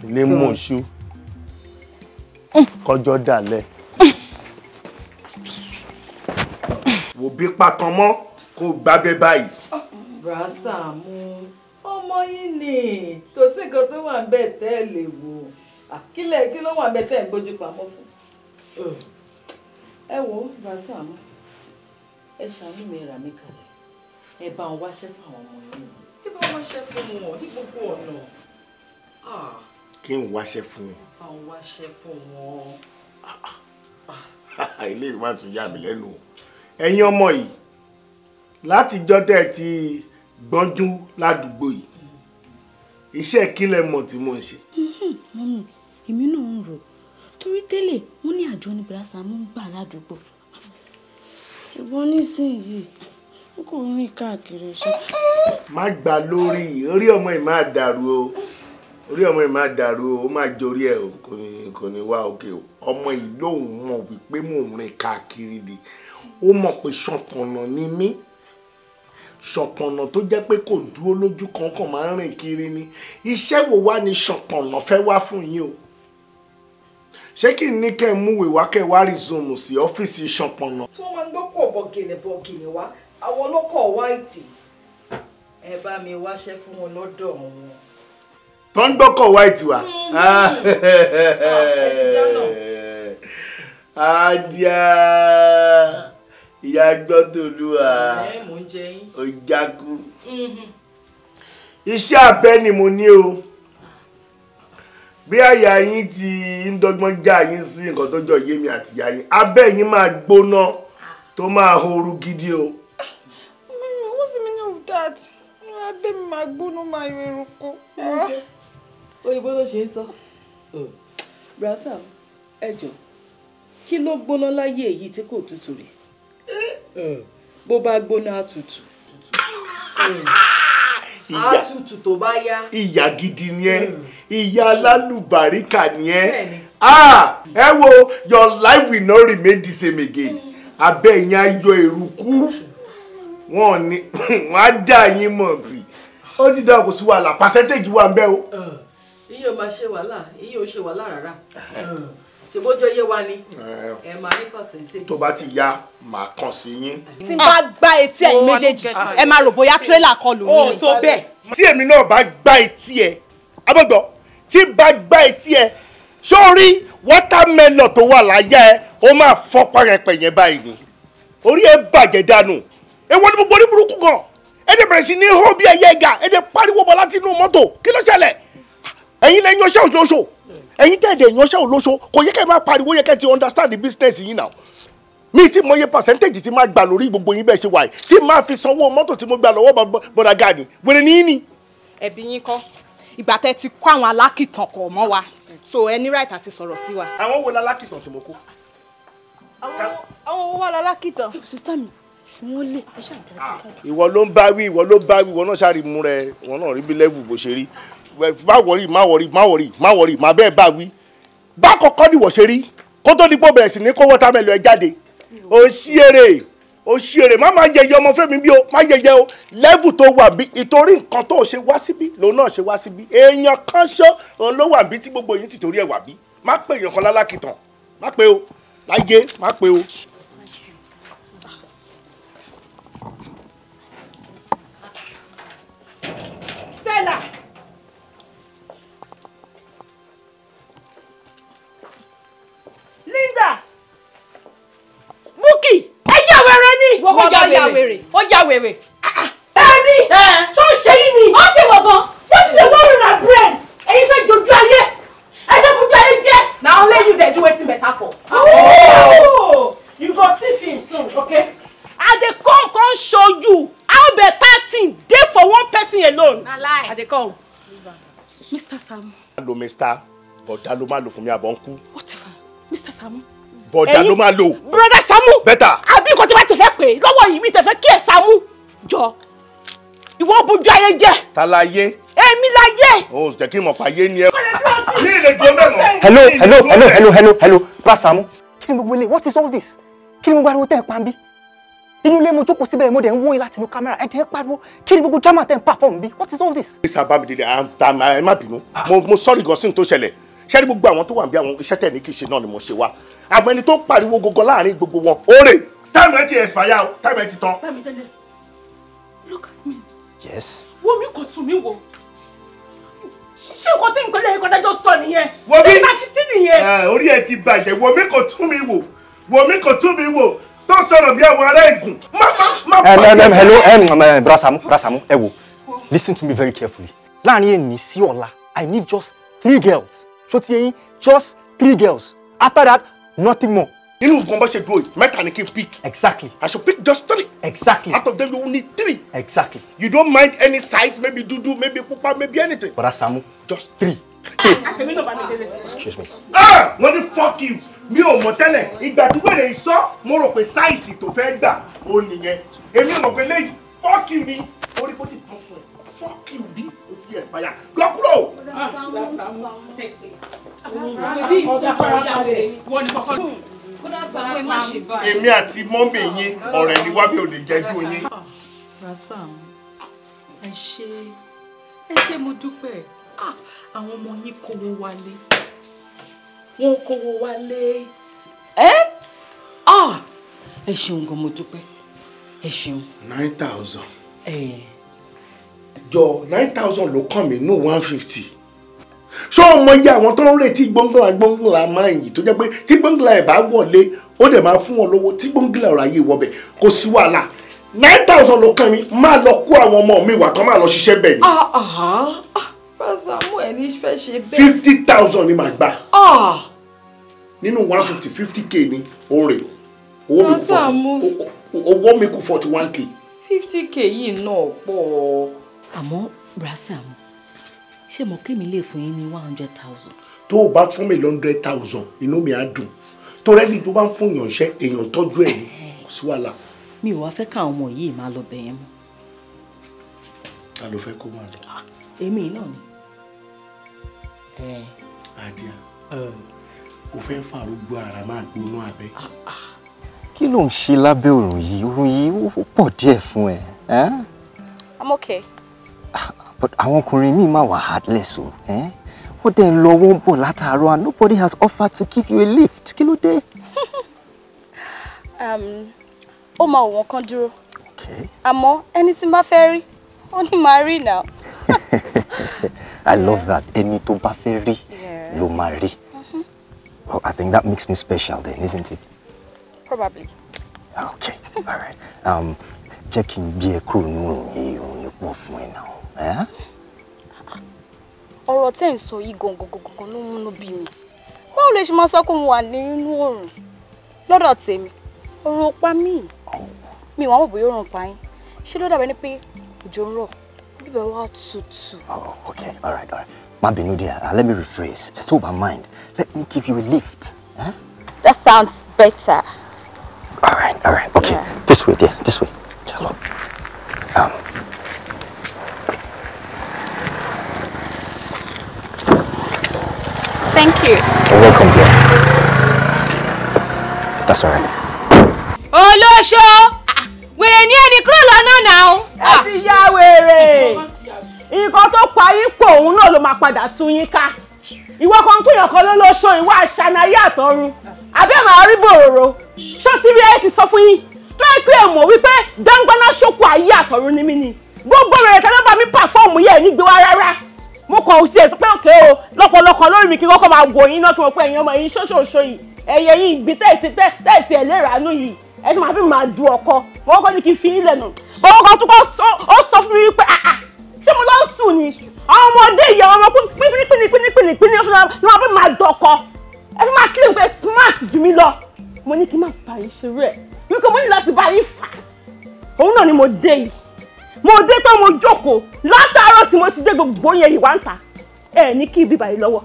Ilé mọ̀ṣú kọjọ́ dalẹ̀. Wò bí patan mọ́ kó gbábẹ́ báyìí. Bro Sàámú ọmọ yìí ni kò sí nǹkan tó wà ń bẹ̀ tẹ́ ẹ lè wò kí ló wà ń bẹ̀ tẹ́ ẹ ń gbójú pamọ́ fún. Ẹ wo Bro Sàámú ẹ ṣàánú mi rà mí kalẹ̀ ẹ bá ń wáṣẹ́ fún àwọn ọmọ yìí kí bá wáṣẹ́ fún wọn ní gbogbo ọ̀nà. Kí n wáṣẹ́ fún wọn. Bá ń wáṣẹ́ fún wọn. Ilé ìwà tún yà mí lẹ́nu o. Ẹ̀yin ọmọ yìí látijọ́ tẹ́ ti gbọ́njú ládùúgbò yìí iṣẹ́ kílẹ̀ mọ̀ tí mo ń ṣe. Mọ́mì èmi náà ń rò torí tẹ́lẹ̀ wọ́n ní àjọ ní Bro Sàámú ń gbà ládùúgbò ṣùgbọ́n nísìnyìí ó kò rìn káàkiri ṣá. má gbà lórí orí ọmọ ẹ̀ máa dàrú o orí ọmọ ẹ̀ máa dàrú o ó máa jorí ẹ̀ o kò ní wá òkè o ọmọ yìí lóun mọ̀ wípé mò ń rìn káàkiri ni ó mọ̀ pé ṣọ̀pọ̀nà ni mí ṣọ̀pọ̀nà tó jẹ́ pé kò dúró lójú kankan máa ń rìn kiri ni iṣẹ́ wo wá ni ṣọ̀pọ̀nà fẹ́ wá fún yín o ṣé kí n ní kẹ́ ẹ múwèé wá kẹ́ ẹ wá resume sí ọ́fíìsì ṣọ̀pọ̀nà. tí wọ́n máa ń gbọ́kọ̀ bọ̀gìnì wá àwọn ọlọ́kọ̀ wáìtì ẹ bá mi wáṣẹ́ fún wọn lọ́dọ̀ wọn. tó ń gbọ́kọ̀ wáìtì wá. adìẹ ìyá gbọ́dọ̀lúwà ọ̀jákú iṣẹ́ abẹ ni mo ní o bí àyà yín ti ń dọ́gbọ́n já yín sí nǹkan tó jọ yé mi àti ìyá yín abẹ́ yín máa gbóná tó máa horu gidi o. What's the meaning of that? Abẹ́ mi máa gbóná máa yọ eruku. Òyìnbó ló ṣe ń sọ. Brasam, ẹ jọ̀ọ́, kí ló gbóná láyé èyí tí kò tutù rí? Bó bá gbóná á tutù. Á tutù tó bá yá. Ìyá gidi ni ẹ́ ìyá alálùbáríkà ni ẹ́ ẹ wo your life will not remain the same again abẹ́ yín á yọ eruku wọn ni wọn á dá yín mọ̀ bí ó ti dá kò sí wàhálà percentage wà ń bẹ o. Iye ò máa ṣe wàhálà iye ò ṣe wàhálà rárá ṣèbójọ yé wa ni ẹ máa ní percentage. tó bá ti yá màá kàn sí yín. tí n bá gbá etí ẹ̀yin méjèèjì ẹ máa rò bóyá tírélà kọlù yín ni. tó bẹ́ẹ̀. tí èmi náà bá gbá etí ẹ abọ́gbọ́ tí n bá gbá etí ẹ sórí watermelon tó wà láyà ẹ ó máa fọ́ pàrẹ̀pẹ̀ yẹn báyìí ni orí ẹ bàjẹ́ dànù èwo ni gbogbo ní burúkú gan ẹ dẹ̀ bẹ̀rẹ̀ sí ní hó bí ẹyẹ ẹ̀gà ẹ dẹ̀ pariwo bọ̀ láti inú mọ́tò kí ló ṣẹlẹ̀ ẹ̀yin lẹ́yìn ọṣẹ́ òṣooṣo ẹ̀yin tẹ̀dẹ̀ ẹ̀yin ọṣẹ́ olóṣo kò yẹ kẹ́ ẹ máa pariwo yẹ kẹ́ ẹ ti understand the business yìí now mi ti mọ iye percentage tí máa gbà lórí gbogbo yín bẹ́ẹ̀ ṣe wà yìí tí máa fi sanwó mọ́tò tí mo gbà lọ́wọ́ bọ́dà gani wèrè ní yín ni. ẹbí yín kọ́ ìgbà tẹ́ ti kó àwọn alákìtàn kọ̀ mọ́ wa so ẹ ní right àti sọ̀rọ̀ sí wa. àwọn wo lalákìtàn tí mo kó. àwọn wo wà lálákìtàn. sísá mi fún wọn lè ẹ ṣàbẹ̀wò. ìwọ ló ń bá wí ìwọ ló bá wí ìwọ náà ṣáà rí mú rẹ ìwọ náà rí bí level bó ṣe rí má wọrí má bẹ́ẹ̀ bá wí bá kọ́kọ́ ni wọ́n ṣe rí kó tó di pé bẹ̀rẹ̀ sí ní kó watermelon ẹ jáde ó ṣí èrè má máa yẹyẹ ọmọ fẹ́mi bí o má yẹyẹ o level tó wà bí ìtorí nǹkan tó ṣe wá síbí lòun náà ṣe wá síbí èèyàn kan ṣó òun ló wà bí tí gbogbo yín ti torí ẹ̀ wà bí má pè èèyàn kan lálákìtàn má pè o láyé má pè o. Stella. Linda. Bukky. Ẹ yà wèrè ni. wọ́n bá yà wèrè ó yà wèrè. Ẹ̀rí. Tó ń ṣe yín ni. ó ṣe wọ̀ gan. What is the worry na brain? Ẹ̀yin fẹ́ dojú ayé. Ẹ fẹ́ dojú ayé jẹ́. na only you dey do wetin better for. Oh, you go see film soon, okay? I dey come show you how better thing dey for one person alone. na lie. I dey come. Mr. Samu. lo mr bọ̀dá ló máa lò fún mi àbọ̀ ń kú. Whatever. Mr. Samu. bọ̀dá ló máa lò. Brother Samu. Better. Àbí nǹkan tí wọ́n ti fẹ́ pè é lọ́wọ́ yìí mi tẹ̀ fẹ́ kí ẹ̀ Samu jọ. Ìwọ bójú ayé jẹ́. Ta la yé. Èmi la yé. o jẹ́ kí n mọ̀ pa yé ni ẹ. mi lè dúró mẹ́mọ̀. hello Bra Samu kí ni gbogbo ilé what is all this kí ni gbogbo ariwo tẹ́ ẹ̀ pa ń bí inú ilé mo jókòó síbẹ̀ mo dẹ̀ ń wọ́n yín láti inú kámẹ́rà ẹ̀ dẹ̀ ń pariwo kí ni gbogbo drama tẹ́ ń perform bí what is all this. mr bamidele ẹ má bínú mo sorry gan sí ní tó ṣẹlẹ̀ ṣẹ́ni gbogbo àwọn tó wà bí àwọn iṣẹ́ tẹ̀ ní kì í ṣe náà ni mo ṣe wá àmọ́ ẹni tó pariwo gogo láàrin gbogbo wọn òòrè táìmù ẹ ti expire o táìmù ẹ ti tán. Bámidélé, look at me. yes. Wo mi kò tún mi wò. Ṣé nǹkan tí nǹkan lẹ́yìn kan dájọ́ sọ nìyẹn? Wo mi? Ṣé máa fi sí nìyẹn? Orí ẹ ti bàjẹ́ wo mi kò tún mi wò wo mi kò tún mi wò tó sọ̀rọ̀ bí àwọn ará Ègùn. Hello, Bra Samu, ẹ wò listen to me very carefully láàrin èní sí ọ̀la I need just 3 girls ṣó ti yẹn just 3 girls after that nothing more. Inú nǹkan bá ṣe dúró yìí mẹ́ta ni kí n pick. Exactly. I should pick just 3. Exactly. Out of them you will need 3. Exactly. You don't mind any size, maybe dudu, maybe pupa, maybe anything. Bra Samu, just 3. Àtẹ̀mí náà Bámidélé. Excuse me. What the fuck you? mi ò mọ̀ tẹ́lẹ̀ ìgbà tí wèrè ìsọ́ mo rò pé sáìsì tó fẹ́ gbà ó nìyẹn èmi ò mọ̀ pé léyìí fọ́ọ̀kì ni orí bó ti tán fún ẹ fọ́ọ̀kì bí o ti expire gbọ́kúrò. èmi àti mọ́mì yín ọ̀rẹ́ ni wábẹ́ ò lè jẹ́jú yín. Rasam ẹ ṣé mo dúpẹ́ àwọn ọmọ yín kówó wálé wọn kówó wálé. Ẹ ṣeun gan mo dúpẹ́ ẹ ṣeun. 9,000. jọ 9,000 ló kàn mí nù 150. ṣé o mọ iye àwọn tó ń retí gbóngbòlà máa yìí tó jẹ́ pé tí gbóngbòlà ẹ̀ bá wọlé ó dẹ̀ máa fún wọn lówó tí gbóngbòlà ọ̀rọ̀ ayé wọbẹ̀ kò sí wàhálà 9,000 ló kàn mí máa lọ kó àwọn ọmọ mi wà kán máa lọ ṣiṣẹ́ bẹ́ẹ̀ ni. Rasamu ẹ ní fẹ́ ṣe bẹ́ẹ̀. 50,000 ni màá gbà. nínú 150 50k ni òun rè owó mi kù 41k. 50k yìí náà pọ̀. àmọ́ Rasamu ṣé mo kí mi lè fún yín ní 100,000. tó o bá fún mi 100,000 inú mi á dùn tó rẹ́ni tó bá ń fún èèyàn ṣẹ́ èèyàn tọ́jú ẹ̀ ní kò sí wàhálà. mi ò wá fẹ́ káwọn ọmọ yìí máa lọ bẹ̀yẹn mọ́. ta ló fẹ́ kó máa lọ. èmi náà ni. Àdìá o fẹ́ fàrúgbó ara máa gbóná abẹ́. kí ló ń ṣe lábẹ́ òrùn yìí ó pọ̀ díẹ̀ fún ẹ. I'm okay. But àwọn ọkùnrin míì máa wà heartless o. Ó dẹ̀ ń lọ wọ́n bọ̀ látàárọ̀ and nobody has offered to give you a lift. Kí ló dé? Ó máa wọ̀n kan dúró. Àmọ́ ẹni tí n bá fẹ́ rí, ó ní máa rí now. I love that. Ẹni tó bá fẹ́ rí ló máa rí. Well, I think that makes me special then, isn't it? Probably. Okay, all right. Jẹ́ kí n gbé ẹ kúrò nínú òun pọ̀ fún ẹ náà. Ọ̀rọ̀ tẹ́ ń sọ yìí gangan ló múnú bí mi. Báwo lè ṣe máa sọ pé mo wà nínú oòrùn? Lọ́dọ̀ tèmi, oòrùn ò pa mí. Mi wá mọ̀ bóyá oòrùn pa yín. Ṣé ló dàbí ẹni pé òjò ń rọ̀? Bíbẹ̀ wá tutù. Oh, okay, all right. Má bínú díẹ̀, let me rephrase. Tó bá mind, let me give you a lift. That sounds better. All right. Okay, yeah. This way, dear, this way. Hello. Thank you. You're welcome, dear. That's all right. Olóṣó! Wèrè ní ẹni kúrò lọ́nà náà. Ẹ ti ya wèrè. Nǹkan tó pa yín pọ̀ òun náà ló máa padà tún yín ká. Ìwọ kan kúyàn kan ló lóṣó ìwọ àṣànayé àtọ̀run. Àbẹ́ màá rí bòròrò. Ṣó ti rí ẹ ti sọ fún yín? Tó ẹ pé mọ̀ wípé dáńgbọ́ná ṣòkò ayé àtọ̀run ni mí ni. Gbogbo rẹ̀ tẹ́lẹ̀ bá mi pàfọ́ọ̀mù yẹ̀ ní gbé wá rárá. Mo kàn ó sí ẹ̀ sọ pé òkè o lọ́pọ̀lọpọ̀ lórí mi kí kọ́kọ́ máa wò yín náà kí wọ́n pé ẹ̀yin ọmọ yín ṣóṣòṣò yìí ẹ̀yẹ yín ìgbín tẹ̀sí ẹ̀ léràánú yìí ẹ̀ tí màá fi máa du ọkọ wọ́n kọ́ ní kí n fi yín lẹ́nu. Bọ́wọ́ kan tún kọ́ ó sọ fún mi pé ṣé mo lọ sùn ni àwọn ọmọdé yìí àwọn ọmọ pínpínpínpínpínpínpín ní wọ́n fi máa dọkọ ẹ fi máa kílè pé smart jù mí lọ. Mo ní kí n má bá yín ṣeré ẹ̀ wípé mo ní láti bá yín fà òun náà ni mo dé yìí. Mo dé tán mo jókòó látàárọ̀ tí mo ti dé gbogbo yẹn yìí wá ń ta ẹ ní kí ibi báyìí lọ́wọ́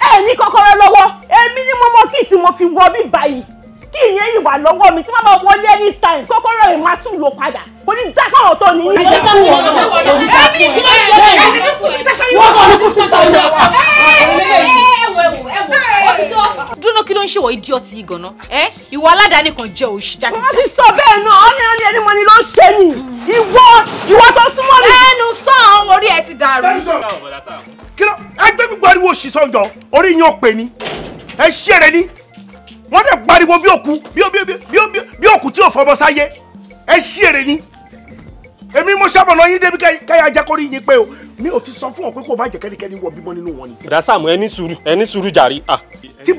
ẹ ní kọ́kọ́rọ́ lọ́wọ́ èmi ní mo mọ kí tí mo fi wọ bí báyìí kí ìyẹn yìí wà lọ́wọ́ mi tí wọ́n máa wọlé anytime kọ́kọ́rọ́ ẹ̀ máa tún lò padà kò ní dá káwọn tó ní yín. Dúró kí ló ń ṣèwọ idiot yìí gan-an ìwọ aládàáni kan jẹ́ òṣì jáde. Wọ́n ti sọ bẹ́ẹ̀ náà ọ́nì ẹni mọ́ni ló ń ṣe ni ìwọ tó súnmọ́ mi. Ẹnu sàn orí ẹ ti dàrú. kí ló ẹgbẹ́ gbogbo ariwo òṣìṣọ́ jọ orí yín ọ̀pẹ ni ẹ ṣeré ni wọ́n dẹ̀ pariwo bí òkú tí ò fọmọ sáyé ẹ ṣeré ni èmi mo ṣàbọ̀nà yín débi káyà jẹ́ kórí yín pé o mi ò ti sọ fún wọn pé kó má jẹ́ kẹ́nikẹ́ni wọ bímọ nínú wọn ni. Rasamu ẹ ní sùúrù jàre. tí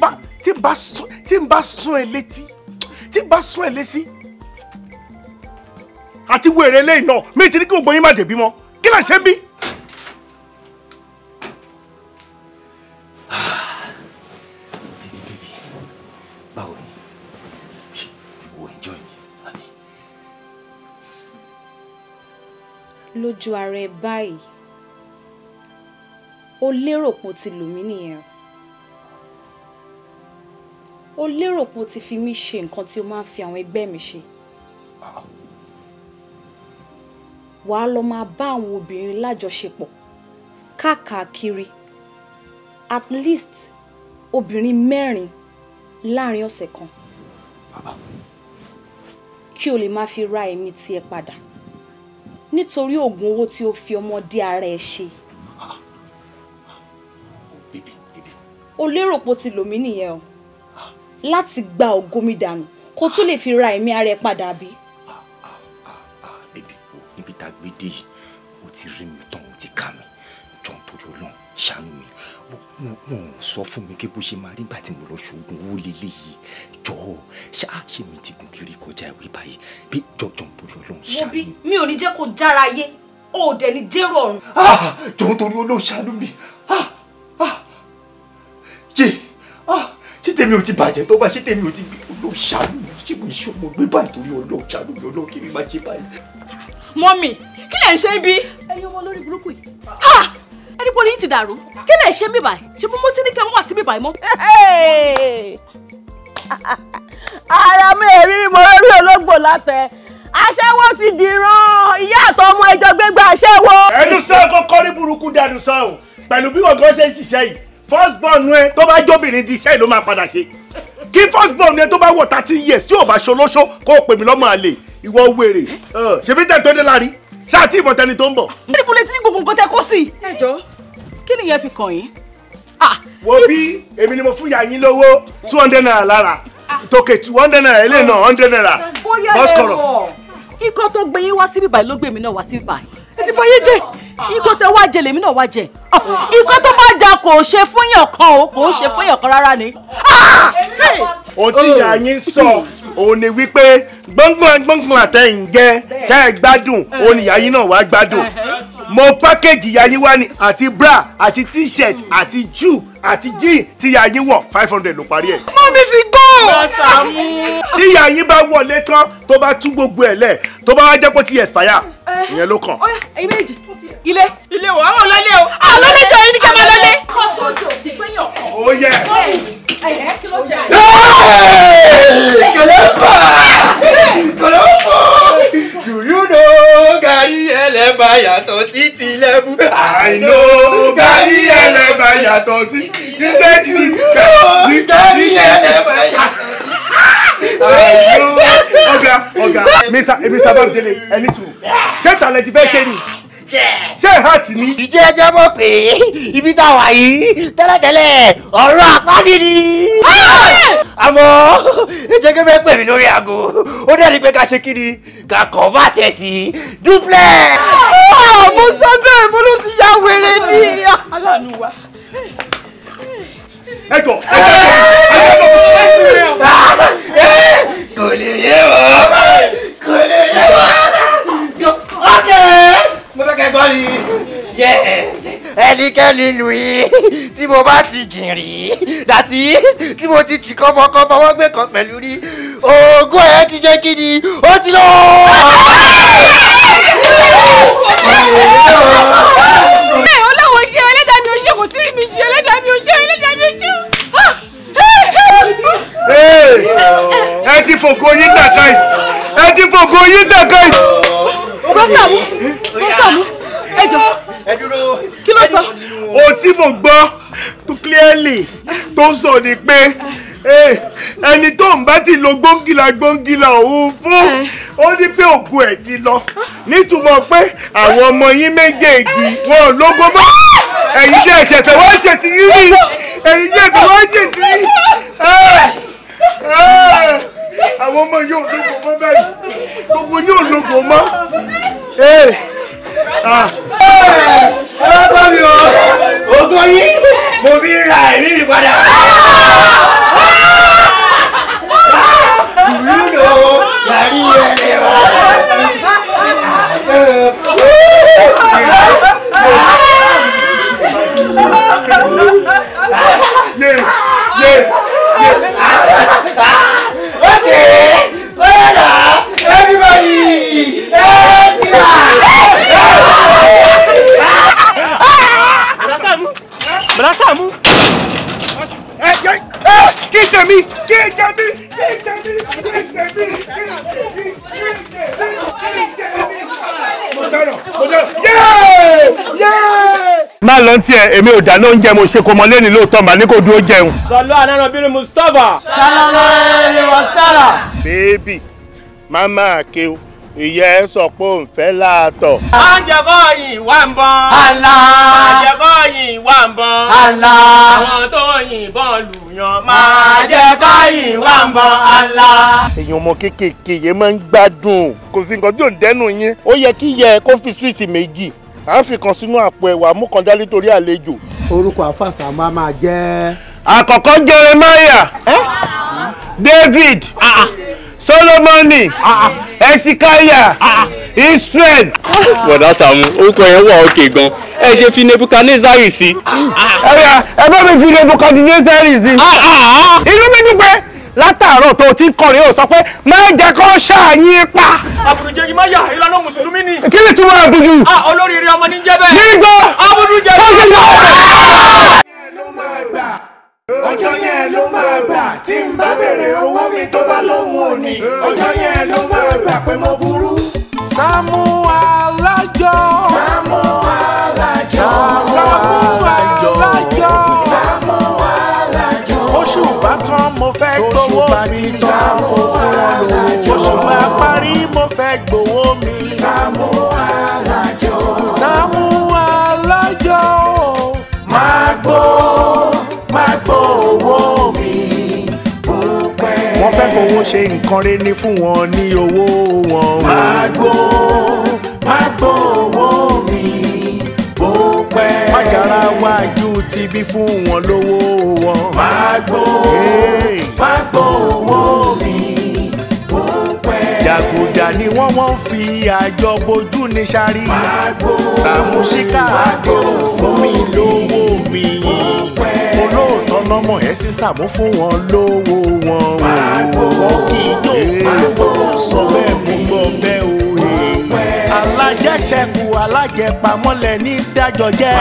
n bá sún ẹ létí àti wèrè lẹ́yìn náà mi ti ní kí gbogbo yín má dé bímọ kí lè ṣe bí. Báwo ni ṣe o enjoy àbí. Lójú ara ẹ báyìí o lérò pé o ti lù mí nìyẹn o lérò pé o ti fi mí ṣe nǹkan tí o máa ń fi àwọn ẹgbẹ́ mi ṣe. wàá lọ máa bá àwọn obìnrin lájọṣepọ̀ káàkiri at least obìnrin 4 láàrin ọ̀sẹ̀ kan kí o lè máa fi ra ẹ̀mí tiẹ̀ padà nítorí oògùn owó tí o fi ọmọdé ara ẹ̀ ṣe. o lérò pé o ti lò mí nìyẹn o láti gba ògo mi dànù kó tún lè fi ra ẹ̀mí ara ẹ̀ padà bí. ibi tá a gbé dé yìí o ti rí mi tán o ti ká mi jọ nítorí Ọlọ́run ṣàánú mi wọn ò sọ fún mi kí bó ṣe máa rí nígbà tí mo lọ ṣoògùn owó lélẹ̀ yìí jọ̀ọ́ ṣe mi ti gùn kiri kọjá ìwé báyìí bí jọjọ nítorí Ọlọ́run ṣàánú mi. mi ò ní jẹ́ kó jára ayé o ò dẹ̀ ní dérò ọ̀run. jọ nítorí Ọlọ́run ṣàánú mi ṣé tèmi ò ti bàjẹ́ tó bá ṣé tèmi ò ti gbé Ọlọ́run ṣàánú mi ṣé mo ìṣòro gbé báyìí torí Ọlọ́run ṣàánú mi Ọlọ́run kí mi má ṣe báyìí. mọ́mì kí lẹ̀ ń ṣe ibi. ẹ̀yin ọmọ lórí burúkú yìí. ẹni pọ́lì yìí ti dàrú kí lẹ̀ ń ṣe mí báyìí ṣé mo ti ní kí wọ́n wà síbí báyìí mọ́. ara mi èrí mo rí ológbò látẹ aṣẹ́wó ti dìran ìyá àtọmọ ẹjọ́ gbégbá aṣẹ́wó. ẹnu sẹ́ẹ̀ kọ́kọ́ rí burúkú dànù sọ́hùn pẹ̀lú bí ọ̀gá ṣe ń ṣiṣẹ́ yìí first born ẹ tó bá jóbìnrin di iṣẹ́ yìí ló máa padà ṣe kí first born ẹ tó bá wọ 30 years tí ò bá ṣolóṣó kó o pè mí lọ́mọ àlè ìwọ wèrè ṣèbí tẹ̀ tó dé lárí ṣáà tí ìbọn tẹni tó ń bọ̀. ẹni kò lè tí ní gbogbo nǹkan tẹ kó sí. ẹ jọ kí nìyẹn fi kàn yín. wo bí èmi ni mo fún ìyá yín lówó 200 naira lára tòkè 200 naira ilé náà 100 naira bọ́sikọ̀rọ̀. ikọ́ tó gbé yín wá síbí báyìí ló gbé mi náà wá síbí báyìí ẹ ti bọ́ yín jẹ ikọ́ tẹ wá jẹ lèmi náà wá jẹ ikọ́ tó bá jà kò ṣe fún yàn kan o kò ṣe fún yàn kan rárá ni. ohun tí ìyá yín sọ òun ni wípé gbọ́ngbọ́n àtẹ̀yìn jẹ́ tẹ́ ẹ gbádùn òun ni ìyá yín náà wá gbádùn mo pákéjì ìyá yín wá ní àti bra àti t-shirt àti shoe àti jean tí ìyá yín wọ̀ 500 ló parí ẹ̀. mọ́mí ti gbọ́. tí ìyá yín bá wọlé tán tó bá tú gbogbo ẹ̀ lẹ̀ tó bá wá jẹ́ pé ti expire ìyẹn ló kàn. ẹ̀yin méjì ilé wo àwọn ọlọ́lé o àlọ́lé jọ yín ní kẹ́ máa lọ́lé. kọ́ tó jò sí fẹ́yàn kan. ó yẹ. kí ló jẹ. kọlọ́pọ̀ do you know gàrí ẹlẹ́bà yàtọ̀ sí tìlẹ́bù. I know gàrí ẹlẹ́bà yàtọ̀ sí dídẹ́dì gàrí ẹlẹ́bà yàtọ̀ sí. ọ̀gá èmi sábà délé ẹni sùn ṣé tàlẹ́ ti fẹ́ ṣe ni ṣé hàtì ni. ìjẹ́ ẹjẹ́ mọ̀ pé ibi tá a wà yìí tẹ́lẹ̀tẹ́lẹ̀ ọ̀rọ̀ àpáàdì ni. àmọ́ ìjẹ́ kí wọ́n pè mí lórí aago ó dẹ̀ ní pé ká ṣe kí ni ká convert ẹ̀ sí duplex. mo sọ bẹ́ẹ̀ mo ló ti ya wèrè ni. aláàánú wa. ẹjọ kò lè yé wọ́n kò lè yé wọ́n. Okay, mo fẹ́ kẹ́ gbọ́ mi. Yes, ẹnikẹ́ni lù yín tí mo bá ti jìn rí that is tí mo ti tì kọ́mọkọ́mọ wọ́n gbé kan pẹ̀lú rí oògùn ẹ̀ ti jẹ́ kí ni ó ti lọ. ọlọ́wọ́ ṣe ẹlẹ́dàá mi ò ṣe kò tí rí mi jí ẹlẹ́dàá mi ò ṣe ẹlẹ́dàá mi ò ṣe. ẹ ti fògo yín dàkáìtì ẹ ti fògo yín dàkáìtì. Rọ́sàmù ẹ jọ kí ló sọ. ohun tí mo gbọ́ tó clearly tó sọ ni pé ẹni tó ń bá ti lo gbóngìlà òun fún ó ní pé ògùn ẹ̀ ti lọ nítumọ̀ pé àwọn ọmọ yín méjèèjì wọn ò lógo mọ́ ẹ̀yin jẹ́ ẹ̀ṣẹ̀fẹ̀ wọ́n ṣe ti yín rí ẹ̀yin jẹ́ ẹ̀ṣẹ̀ wọ́n ṣe ti yín àwọn ọmọ yóò lógo mọ́ báyìí gbogbo yóò lógo mọ́. ẹ bá mi o ògo yìí mo fi ra ẹ̀mí mi padà. ìlú yàrí ẹ̀rẹ̀ wá. Okay, well, everybody, let's go. Bùrọ̀sàmù. kí tèmi kí má lọ tiẹ̀ èmi ò dáná oúnjẹ mo ṣe kó mọ lẹ́ni lóòótọ́ màá ní kó dúró jẹun. sọlọ àná bínú Mustapha. sálálẹ́ wa sálà. bébì mama akéw ìyá ẹ sọ pé òun fẹ́ láàtọ̀. àjẹkọ́ yìí wà ń bọ́n. àlá. àjẹkọ́ yìí wà ń bọ́n. àlá. àwọn tó yìnbọn lùyàn máa àjẹkọ́ yìí wà ń bọ́n. àlá. èèyàn ọmọ kéékèèké yẹn máa ń gbádùn kò sí nǹkan tí ò ń dẹ́nu yín ó yẹ kí yẹ kó fi súwìtì méjì à ń fi kan sínú àpò ẹ̀wà mú kan dálé torí àlejò. orúkọ àfàṣà máa jẹ́. àkọ́kọ́ Jeremiah David Solomoni Esikaya Israel. bọ̀dá Sàámú orúkọ yẹn wà òkè gan ẹ ṣe fi Nebukadnezari sí. ẹ bá mi fi Nebukadnezari sí. inú mi dúpẹ́ látàárọ̀ tó ti ń kọrin ó sọ pé má jẹ́ kó ṣàyín pa. àbùdùjẹ́ ìmọ̀ yà ìlànà mùsùlùmí ni. kí ni túmọ̀ àbùdù. olóríire ọmọ ní jẹ́ bẹ́ẹ̀. nígbà àbùdùjẹ́ ọjọ́ yẹn ló máa gbà tí n bá bèrè owó mi tó bá lóhùn òní ọjọ́ yẹn ló máa gbà pé mo burú. Sàámú Alájọ. Sàámú Alájọ. Sàámú Alájọ. Sàámú Alájọ. oṣù bá tán mo fẹ́ gbowó mi. Sàámú Alájọ. oṣù bá parí mo fẹ́ gbowó mi. Sàámú Alájọ. Sàámú Alájọ. máa gbó owó mi bó pẹ́. wọ́n fẹ́ fowó ṣe nǹkan rẹ̀ ní fún wọn ní owó wọn. máa gbó owó mi bó pẹ́. májàra wájú ti bí fún wọn lówó wọn. máa gbó owó mi bó pẹ́. jàgùjà ni wọ́n fi àjọ bojú ní sáré. máa gbó Sàámú Ṣíkà àdéhùn fún mi lówó mi. olóòótọ́ lọ́mọ ẹ̀ sí Sàámú fún wọn lówó wọn. wọ́n kì í yóò sọ bẹ́ẹ̀ mú gbọ́ bẹ́ẹ̀ o. alájẹṣẹ́kù alájẹpamọ́lẹ̀ ní dájọ́ jẹ́.